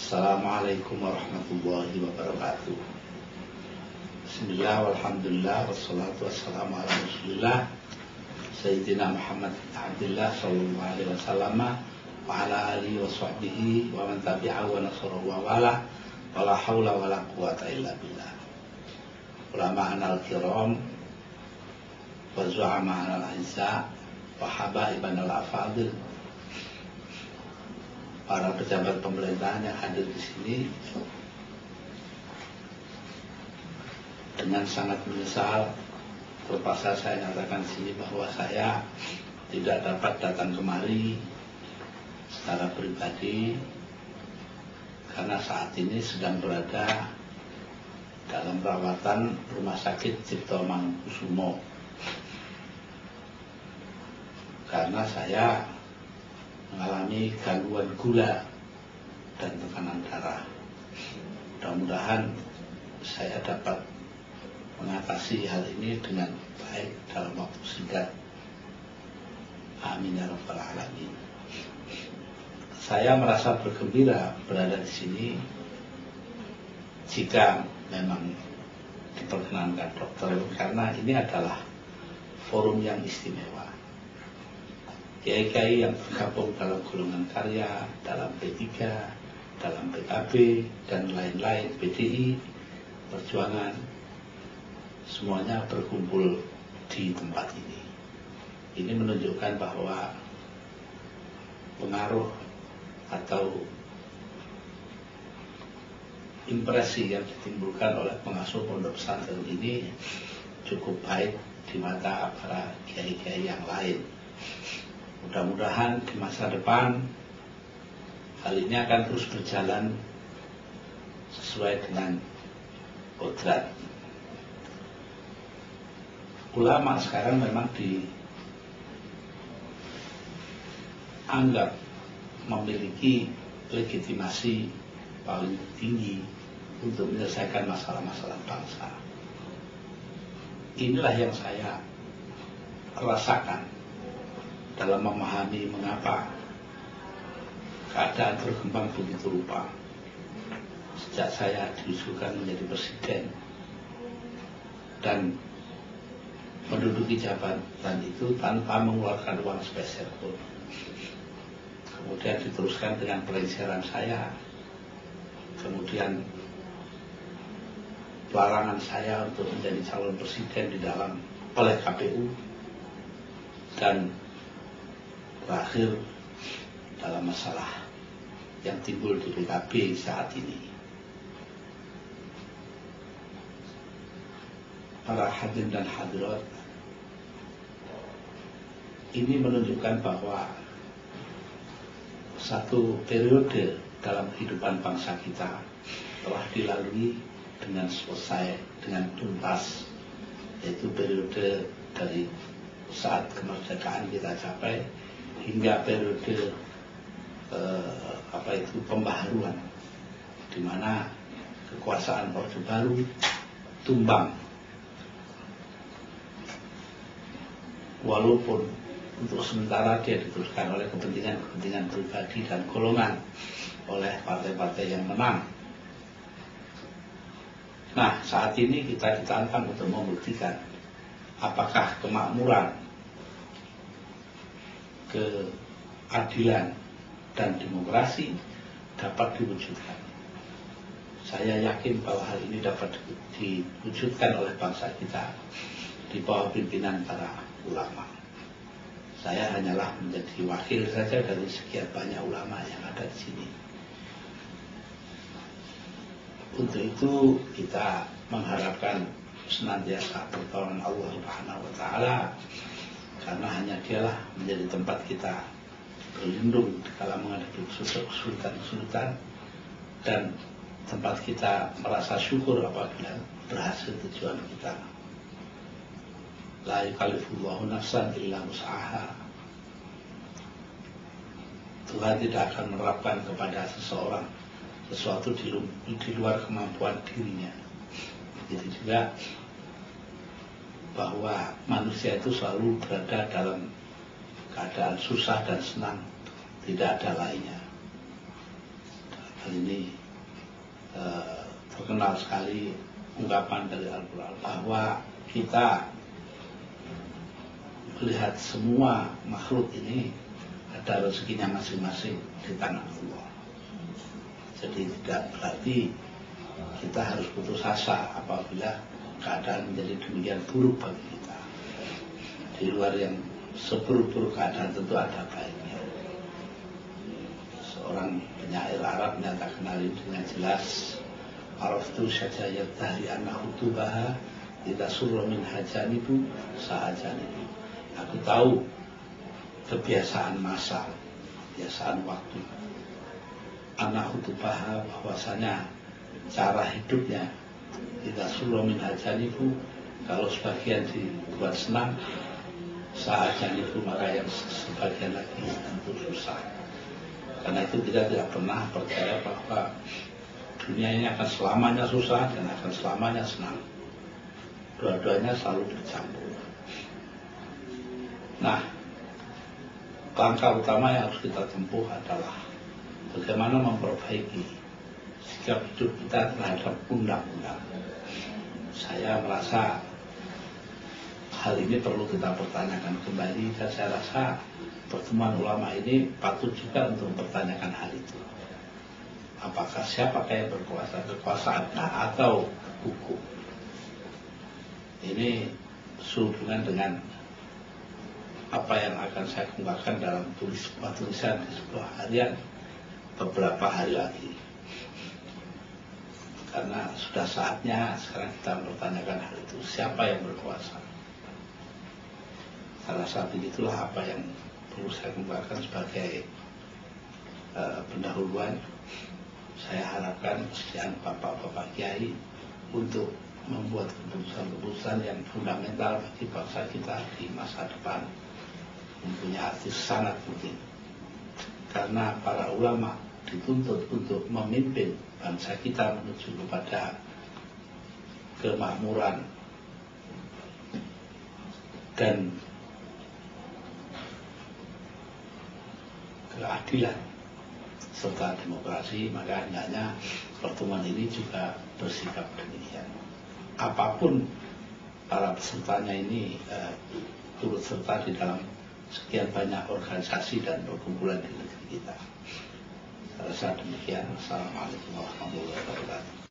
Assalamualaikum warahmatullahi wabarakatuh. Bismillah, walhamdulillah, wassalatu wassalamu ala rasulillah Sayyidina Muhammad Abdullah sallallahu alaihi wasallam wa ala alihi wa sahbihi wa man tabi'ahu wa nasarahu wa wala wa la hawla wa la quwata illa billah. Ulama al-kiram wa zu'ama al-izza wa habaibana al-afadil, para pejabat pemerintahan yang hadir di sini, dengan sangat menyesal terpaksa saya nyatakan di sini bahwa saya tidak dapat datang kemari secara pribadi karena saat ini sedang berada dalam perawatan Rumah Sakit Cipto Mangunkusumo karena saya mengalami gangguan gula dan tekanan darah. Mudah-mudahan saya dapat mengatasi hal ini dengan baik dalam waktu singkat. Amin ya rabbal alamin. Saya merasa bergembira berada di sini jika memang diperkenankan dokter, karena ini adalah forum yang istimewa. Kiai-kiai yang tergabung dalam golongan karya, dalam P3, dalam PKB, dan lain-lain, PDI, Perjuangan, semuanya berkumpul di tempat ini. Ini menunjukkan bahwa pengaruh atau impresi yang ditimbulkan oleh pengasuh pondok pesantren ini cukup baik di mata para kiai-kiai yang lain. Mudah-mudahan di masa depan hal ini akan terus berjalan sesuai dengan kodrat. Ulama sekarang memang dianggap memiliki legitimasi paling tinggi untuk menyelesaikan masalah-masalah bangsa. Inilah yang saya rasakan dalam memahami mengapa keadaan berkembang begitu rupa sejak saya diusulkan menjadi presiden dan menduduki jabatan itu tanpa mengeluarkan uang spesial pun. Kemudian diteruskan dengan pelengseran saya, kemudian pelarangan saya untuk menjadi calon presiden di dalam oleh KPU, dan terakhir dalam masalah yang timbul di PKB saat ini. Para hadirin dan hadirat, ini menunjukkan bahwa satu periode dalam kehidupan bangsa kita telah dilalui dengan selesai, dengan tuntas, yaitu periode dari saat kemerdekaan kita capai hingga periode pembaharuan, di mana kekuasaan Orde Baru tumbang, walaupun untuk sementara dia diteruskan oleh kepentingan pribadi dan golongan oleh partai-partai yang menang. Nah, saat ini kita ditantang untuk membuktikan apakah kemakmuran, keadilan, dan demokrasi dapat diwujudkan. Saya yakin bahwa hal ini dapat diwujudkan oleh bangsa kita di bawah pimpinan para ulama. Saya hanyalah menjadi wakil saja dari sekian banyak ulama yang ada di sini. Untuk itu kita mengharapkan senantiasa pertolongan Allah Subhanahu wa Ta'ala, karena hanya Dialah menjadi tempat kita berlindung kala menghadapi kesulitan-kesulitan, dan tempat kita merasa syukur apabila berhasil tujuan kita. La yukallifullahu nafsan illa wus'aha. Tuhan tidak akan menerapkan kepada seseorang sesuatu di luar kemampuan dirinya. Begitu juga bahwa manusia itu selalu berada dalam keadaan susah dan senang, tidak ada lainnya. hal ini terkenal sekali ungkapan dari Al-Quran bahwa kita melihat semua makhluk ini ada rezekinya masing-masing di tangan Allah. Jadi tidak berarti kita harus putus asa apabila keadaan menjadi demikian buruk bagi kita. Di luar yang seburuk-buruk keadaan tentu ada baiknya. Seorang penyair Arab menyatakan hal ini dengan jelas. Araftu syajayat dari anak utubaha tidak surah min hajanibu sahajanibu. Aku tahu kebiasaan masa, kebiasaan waktu. Anak utubaha bahwasanya cara hidupnya tidak surah min hajanibu. Kalau sebagian dibuat senang, sahajanibu maka yang sebagian lagi tentu susah. Karena itu kita tidak pernah percaya bahwa dunia ini akan selamanya susah dan akan selamanya senang. Dua-duanya selalu bercampur. Nah, langkah utama yang harus kita tempuh adalah bagaimana memperbaiki sikap hidup kita terhadap undang-undang. Saya merasa hal ini perlu kita pertanyakan kembali dan saya rasa pertemuan ulama ini patut juga untuk mempertanyakan hal itu. Apakah siapakah yang berkuasa, kekuasaan atau hukum? Ini sehubungan dengan apa yang akan saya kemukakan dalam tulisan di sebuah harian beberapa hari lagi. Karena sudah saatnya sekarang kita mempertanyakan hal itu, siapa yang berkuasa. Salah satu itulah apa yang perlu saya kemukakan sebagai pendahuluan. Saya harapkan kesediaan Bapak-Bapak Kiai untuk membuat keputusan-keputusan yang fundamental bagi bangsa kita di masa depan mempunyai arti sangat penting. Karena para ulama dituntut untuk memimpin bangsa kita menuju kepada kemakmuran dan keadilan serta demokrasi, maka hendaknya pertemuan ini juga bersikap demikian. Apapun para pesertanya ini turut serta di dalam sekian banyak organisasi dan perkumpulan di negeri kita. Saya rasa demikian. Assalamualaikum warahmatullahi wabarakatuh.